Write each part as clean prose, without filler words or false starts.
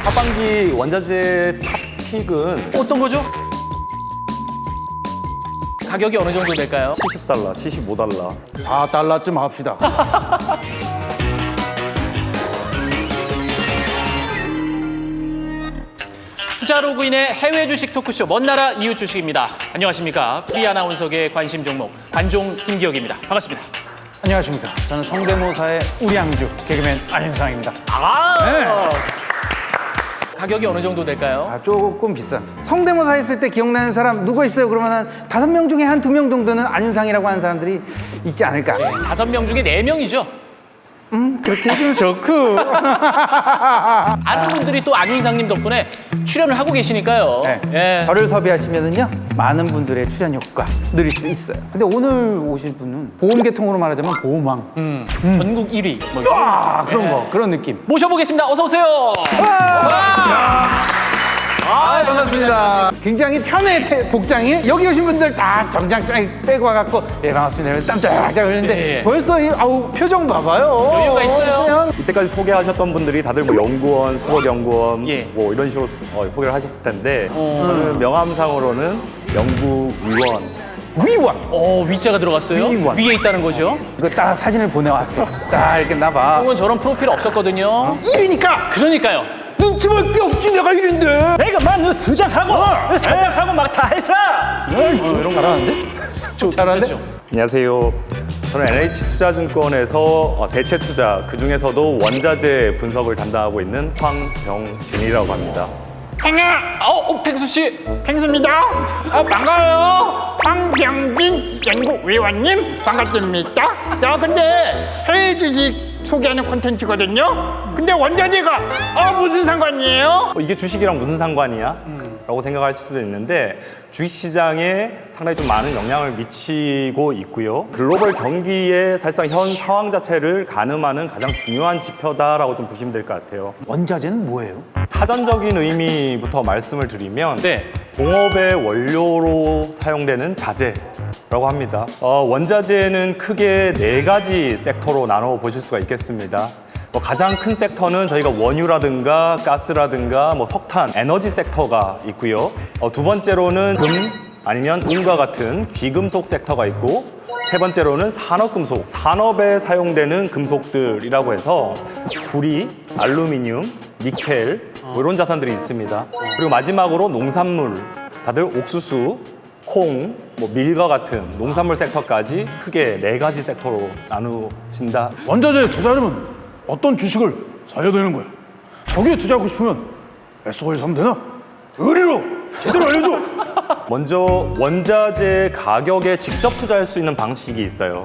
하반기 원자재 탑픽은 어떤 거죠? 가격이 어느 정도 될까요? $70, $75. 4달러쯤 합시다. 투자로그인의 해외 주식 토크쇼 먼나라 이웃 주식입니다. 안녕하십니까. 프리 아나운서계의 관심 종목 관종 김기혁입니다. 반갑습니다. 안녕하십니까. 저는 성대모사의 우량주 개그맨 안윤상입니다. 네. 가격이 어느 정도 될까요? 조금 비싼. 성대모사 했을 때 기억나는 사람 누구 있어요? 그러면 한 5명 중에 한 2명 정도는 안윤상이라고 하는 사람들이 있지 않을까. 5명 중에 4명이죠. 그렇게 해주면 좋고. 많은 분들이 또 안윤상님 덕분에 출연을 하고 계시니까요. 네. 예. 저를 섭외하시면은요 많은 분들의 출연 효과 누릴 수 있어요. 근데 오늘 오실 분은 보험계통으로 말하자면 보험왕. 전국 1위. 뭐 이런 아, 느낌. 그런 예. 거 그런 느낌. 모셔보겠습니다. 어서 오세요. 반갑습니다. 굉장히 편해 복장이. 여기 오신 분들 다 정장 빼고 와갖고 예 반갑습니다. 이러면 땀 쫙쫙 흘리는데 예. 벌써 아우 표정 봐봐요. 여유가 있어요. 그냥 이때까지 소개하셨던 분들이 다들 뭐 연구원, 수석연구원 예. 뭐 이런 식으로 소개를 하셨을 텐데 저는 명함상으로는 연구위원. 위원. 위자가 들어갔어요. 위원. 위에 있다는 거죠. 이거 딱 사진을 보내왔어. 딱 이렇게 나봐. 형은 저런 프로필 없었거든요. 1위니까 그러니까요. 눈치 볼 게 없지 내가 1인데. 내가 막너 수장하고 사장하고 막 다 했어. 이런 거 잘하는데? 잘하는데? 좋죠. 안녕하세요. 저는 NH투자증권에서 대체 투자, 그중에서도 원자재 분석을 담당하고 있는 황병진이라고 합니다. 펭수 씨. 펭수입니다. 반가워요. 황병진 연구위원님 반갑습니다. 자, 근데 해외 주식 소개하는 콘텐츠거든요. 근데 원자재가 무슨 상관이에요? 이게 주식이랑 무슨 상관이야? 라고 생각하실 수도 있는데 주식시장에 상당히 좀 많은 영향을 미치고 있고요. 글로벌 경기의 사실상 현 상황 자체를 가늠하는 가장 중요한 지표다라고 좀 보시면 될 것 같아요. 원자재는 뭐예요? 사전적인 의미부터 말씀을 드리면 네. 공업의 원료로 사용되는 자재라고 합니다. 원자재는 크게 4가지 섹터로 나눠 보실 수가 있겠습니다. 가장 큰 섹터는 저희가 원유라든가 가스라든가 석탄, 에너지 섹터가 있고요. 두 번째로는 금 아니면 은과 같은 귀금속 섹터가 있고, 세 번째로는 산업금속, 산업에 사용되는 금속들이라고 해서 구리, 알루미늄, 니켈 이런 자산들이 있습니다. 그리고 마지막으로 농산물, 다들 옥수수, 콩, 밀과 같은 농산물 섹터까지 크게 4가지 섹터로 나누신다. 원자재에 투자하려면 어떤 주식을 사야 되는 거야? 저기에 투자하고 싶으면 S5에 사면 되나? 의리로 제대로 알려줘! 먼저 원자재 가격에 직접 투자할 수 있는 방식이 있어요.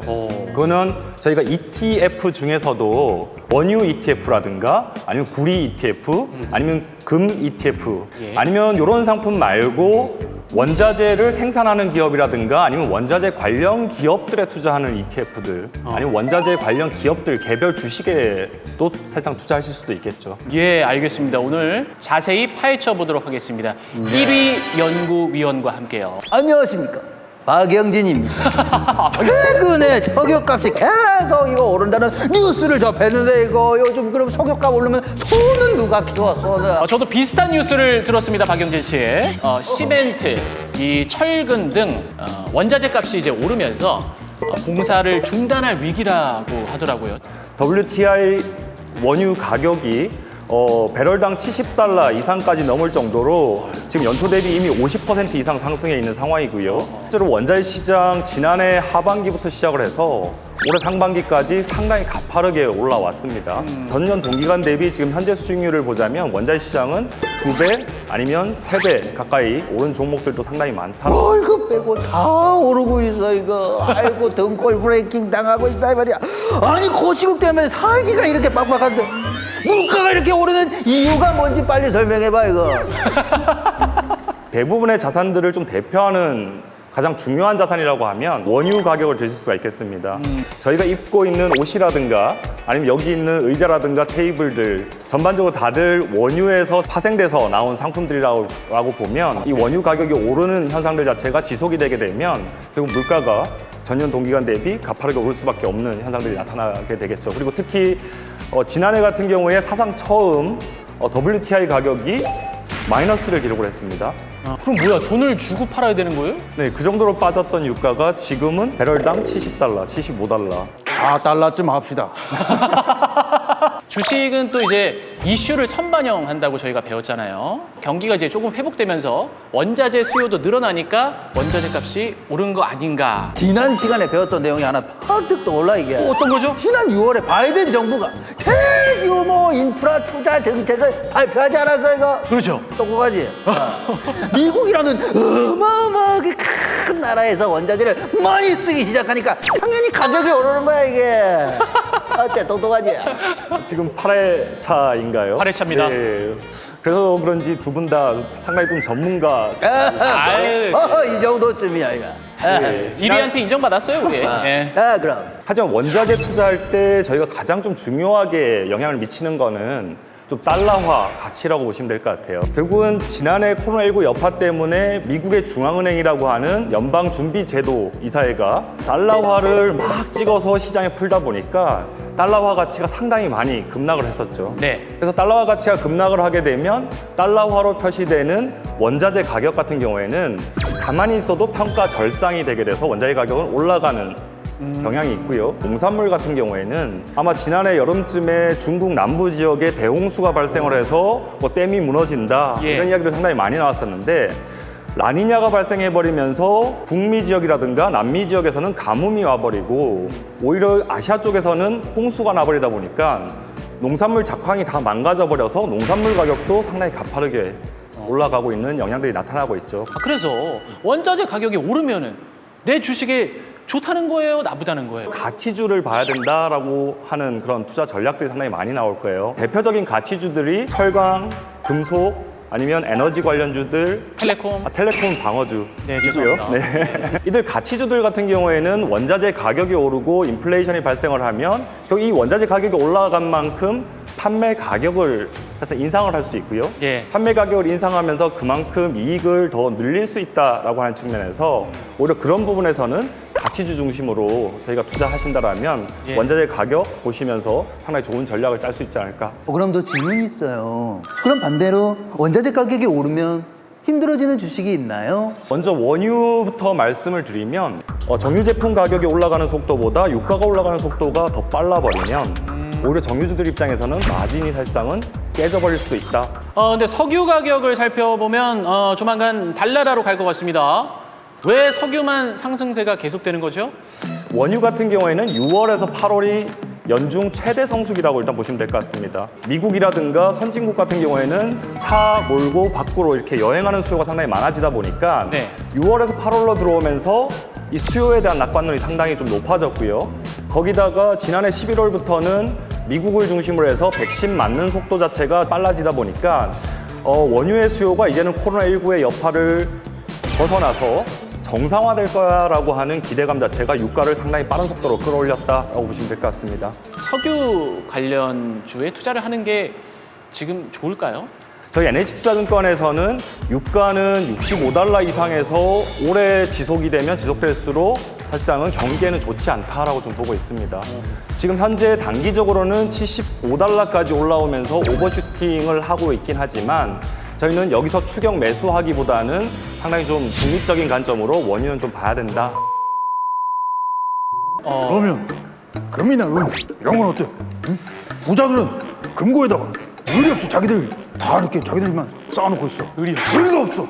그거는 저희가 ETF 중에서도 원유 ETF라든가 아니면 구리 ETF 아니면 금 ETF 아니면 이런 상품 말고 원자재를 생산하는 기업이라든가 아니면 원자재 관련 기업들에 투자하는 ETF들 아니면 원자재 관련 기업들 개별 주식에도 사실상 투자하실 수도 있겠죠. 예, 알겠습니다. 오늘 자세히 파헤쳐 보도록 하겠습니다. 1위 연구위원과 함께요. 안녕하십니까, 박영진입니다. 최근에 석유값이 계속 이거 오른다는 뉴스를 접했는데 이거 요즘 그럼 석유값 오르면 소는 누가 키웠어? 저도 비슷한 뉴스를 들었습니다, 박영진 씨. 시멘트, 이 철근 등 원자재 값이 이제 오르면서 공사를 중단할 위기라고 하더라고요. WTI 원유 가격이 배럴당 $70 이상까지 넘을 정도로 지금 연초 대비 이미 50% 이상 상승해 있는 상황이고요. 실제로 원자재 시장 지난해 하반기부터 시작을 해서 올해 상반기까지 상당히 가파르게 올라왔습니다. 전년 동기간 대비 지금 현재 수익률을 보자면 원자재 시장은 2배 아니면 3배 가까이 오른 종목들도 상당히 많다. 이거 빼고 다 오르고 있어 이거. 아이고 등골 브레이킹 당하고 있다 이 말이야. 아니 거시국 때문에 살기가 이렇게 빡빡한데 물가가 이렇게 오르는 이유가 뭔지 빨리 설명해봐 이거. 대부분의 자산들을 좀 대표하는 가장 중요한 자산이라고 하면 원유 가격을 드실 수가 있겠습니다. 저희가 입고 있는 옷이라든가 아니면 여기 있는 의자라든가 테이블들 전반적으로 다들 원유에서 파생돼서 나온 상품들이라고 보면 이 원유 가격이 오르는 현상들 자체가 지속이 되게 되면 결국 물가가 전년 동기간 대비 가파르게 오를 수밖에 없는 현상들이 나타나게 되겠죠. 그리고 특히 지난해 같은 경우에 사상 처음 WTI 가격이 마이너스를 기록을 했습니다. 그럼 뭐야? 돈을 주고 팔아야 되는 거예요? 네, 그 정도로 빠졌던 유가가 지금은 배럴당 70달러, 75달러. 4달러쯤 합시다. 주식은 또 이제 이슈를 선반영한다고 저희가 배웠잖아요. 경기가 이제 조금 회복되면서 원자재 수요도 늘어나니까 원자재 값이 오른 거 아닌가. 지난 시간에 배웠던 내용이 하나 퍼뜩 떠올라 이게. 어떤 거죠? 지난 6월에 바이든 정부가 대규모 인프라 투자 정책을 발표하지 않았어 이거? 그렇죠. 똑똑하지? 미국이라는 어마어마하게 큰 나라에서 원자재를 많이 쓰기 시작하니까 당연히 가격이 오르는 거야 이게. 어때 똑똑하지? 지금 8회 차인가요? 8회 차입니다. 네. 그래서 그런지 두 분 다 상당히 좀 전문가. 아유, 이 정도쯤이야 이거. 네. 1위한테 인정받았어요, 우리. 예. 그럼. 하지만 원자재 투자할 때 저희가 가장 좀 중요하게 영향을 미치는 거는 좀 달러화 가치라고 보시면 될 것 같아요. 결국은 지난해 코로나19 여파 때문에 미국의 중앙은행이라고 하는 연방준비제도 이사회가 달러화를 막 찍어서 시장에 풀다 보니까 달러화 가치가 상당히 많이 급락을 했었죠. 네. 그래서 달러화 가치가 급락을 하게 되면 달러화로 표시되는 원자재 가격 같은 경우에는 가만히 있어도 평가 절상이 되게 돼서 원자재 가격은 올라가는 경향이 있고요. 농산물 같은 경우에는 아마 지난해 여름쯤에 중국 남부 지역에 대홍수가 발생을 해서 뭐 댐이 무너진다 예. 이런 이야기도 상당히 많이 나왔었는데 라니냐가 발생해버리면서 북미 지역이라든가 남미 지역에서는 가뭄이 와버리고 오히려 아시아 쪽에서는 홍수가 나버리다 보니까 농산물 작황이 다 망가져버려서 농산물 가격도 상당히 가파르게 올라가고 있는 영향들이 나타나고 있죠. 그래서 원자재 가격이 오르면은 내 주식에 좋다는 거예요? 나쁘다는 거예요? 가치주를 봐야 된다라고 하는 그런 투자 전략들이 상당히 많이 나올 거예요. 대표적인 가치주들이 철강, 금속, 아니면 에너지 관련주들, 텔레콤. 텔레콤 방어주 네, 이고요. 죄송합니다. 네. 이들 가치주들 같은 경우에는 원자재 가격이 오르고 인플레이션이 발생을 하면 결국 이 원자재 가격이 올라간 만큼 판매 가격을 사실 인상을 할 수 있고요. 예. 판매 가격을 인상하면서 그만큼 이익을 더 늘릴 수 있다라고 하는 측면에서 오히려 그런 부분에서는 가치주 중심으로 저희가 투자하신다라면 예. 원자재 가격 보시면서 상당히 좋은 전략을 짤 수 있지 않을까. 그럼 더 질문이 있어요. 그럼 반대로 원자재 가격이 오르면 힘들어지는 주식이 있나요? 먼저 원유부터 말씀을 드리면 정유 제품 가격이 올라가는 속도보다 유가가 올라가는 속도가 더 빨라버리면 오히려 정유주들 입장에서는 마진이 사실상은 깨져버릴 수도 있다. 근데 석유 가격을 살펴보면 조만간 달나라로 갈 것 같습니다. 왜 석유만 상승세가 계속되는 거죠? 원유 같은 경우에는 6월에서 8월이 연중 최대 성수기라고 일단 보시면 될 것 같습니다. 미국이라든가 선진국 같은 경우에는 차 몰고 밖으로 이렇게 여행하는 수요가 상당히 많아지다 보니까 네. 6월에서 8월로 들어오면서 이 수요에 대한 낙관율이 상당히 좀 높아졌고요. 거기다가 지난해 11월부터는 미국을 중심으로 해서 백신 맞는 속도 자체가 빨라지다 보니까 원유의 수요가 이제는 코로나19의 여파를 벗어나서 정상화될 거야라고 하는 기대감 자체가 유가를 상당히 빠른 속도로 끌어올렸다라고 보시면 될 것 같습니다. 석유 관련주에 투자를 하는 게 지금 좋을까요? 저희 NH투자증권에서는 유가는 65달러 이상에서 오래 지속이 되면 지속될수록 사실상은 경기에는 좋지 않다라고 좀 보고 있습니다. 지금 현재 단기적으로는 75달러까지 올라오면서 오버슈팅을 하고 있긴 하지만 저희는 여기서 추격 매수하기보다는 상당히 좀 중립적인 관점으로 원유는 좀 봐야 된다. 그러면 금이나 은 이런 건 어때? 응? 부자들은 금고에다가 의리 없이 자기들 다 이렇게 자기들만 쌓아놓고 있어. 의리가 없어.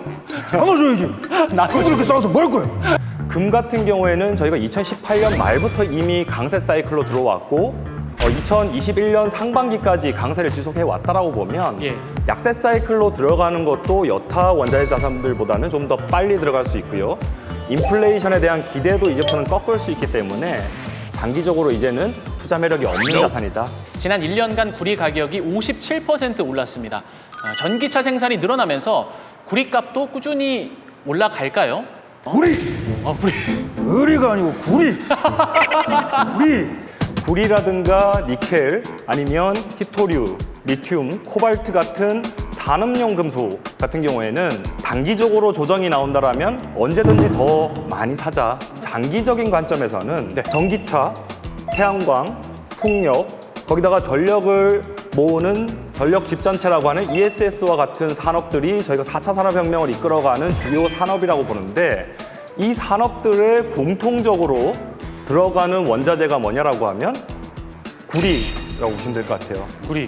나눠줘야지. 나도 이렇게 쌓아서 뭐 할 거야? 금 같은 경우에는 저희가 2018년 말부터 이미 강세 사이클로 들어왔고 2021년 상반기까지 강세를 지속해 왔다라고 보면 예. 약세 사이클로 들어가는 것도 여타 원자재 자산들보다는 좀 더 빨리 들어갈 수 있고요. 인플레이션에 대한 기대도 이제부터는 꺾을 수 있기 때문에 장기적으로 이제는 투자 매력이 없는 자산이다. 지난 1년간 구리 가격이 57% 올랐습니다. 전기차 생산이 늘어나면서 구리값도 꾸준히 올라갈까요? 구리! 구리. 의리가 아니고 구리! 구리! 구리라든가 니켈 아니면 히토류, 리튬, 코발트 같은 산업용 금속 같은 경우에는 단기적으로 조정이 나온다라면 언제든지 더 많이 사자. 장기적인 관점에서는 전기차, 태양광, 풍력, 거기다가 전력을 모으는 전력 집전체라고 하는 ESS와 같은 산업들이 저희가 4차 산업혁명을 이끌어가는 주요 산업이라고 보는데 이 산업들에 공통적으로 들어가는 원자재가 뭐냐라고 하면 구리라고 보시면 될 것 같아요.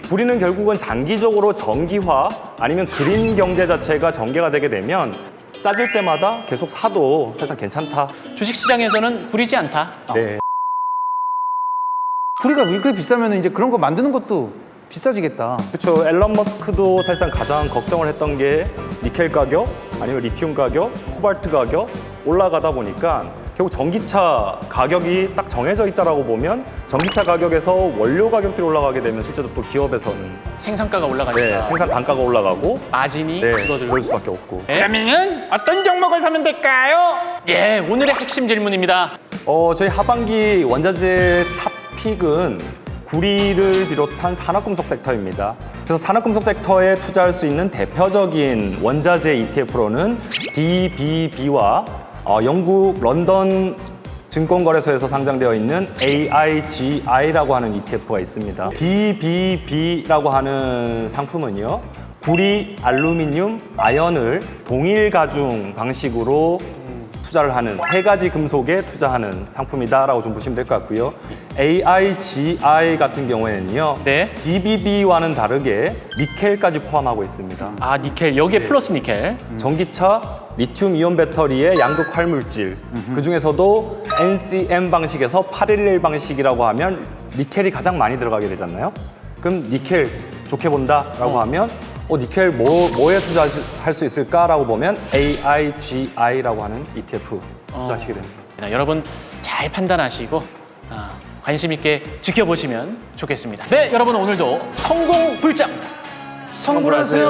구리는 결국은 장기적으로 전기화 아니면 그린 경제 자체가 전개가 되게 되면 싸질 때마다 계속 사도 사실상 괜찮다. 주식시장에서는 구리지 않다. 네. 구리가 이렇게 비싸면 이제 그런 거 만드는 것도 비싸지겠다. 그렇죠. 앨런 머스크도 사실상 가장 걱정을 했던 게 니켈 가격, 아니면 리튬 가격, 코발트 가격 올라가다 보니까 결국 전기차 가격이 딱 정해져 있다라고 보면 전기차 가격에서 원료 가격들이 올라가게 되면 실제로 또 기업에서는 생산가가 올라가니까 생산 단가가 올라가고 마진이 줄어들 줄어들 수밖에 없고. 그러면은 어떤 종목을 사면 될까요? 예, 오늘의 핵심 질문입니다. 저희 하반기 원자재 탑픽은 구리를 비롯한 산업금속 섹터입니다. 그래서 산업금속 섹터에 투자할 수 있는 대표적인 원자재 ETF로는 DBB와 영국 런던 증권거래소에서 상장되어 있는 AIGI라고 하는 ETF가 있습니다. DBB라고 하는 상품은요, 구리, 알루미늄, 아연을 동일 가중 방식으로 투자를 하는 세 가지 금속에 투자하는 상품이다라고 좀 보시면 될 것 같고요. AIGI 같은 경우에는요, 네. DBB와는 다르게 니켈까지 포함하고 있습니다. 아, 니켈. 여기에 플러스 니켈. 전기차 리튬 이온 배터리의 양극 활물질, 그 중에서도 NCM 방식에서 811 방식이라고 하면 니켈이 가장 많이 들어가게 되잖아요. 그럼 니켈 좋게 본다라고 하면 니켈 뭐에 투자할 수 있을까라고 보면 AIGI라고 하는 ETF 투자하시게 됩니다. 여러분 잘 판단하시고 관심 있게 지켜보시면 좋겠습니다. 네, 여러분 오늘도 성공 불장 성불하세요.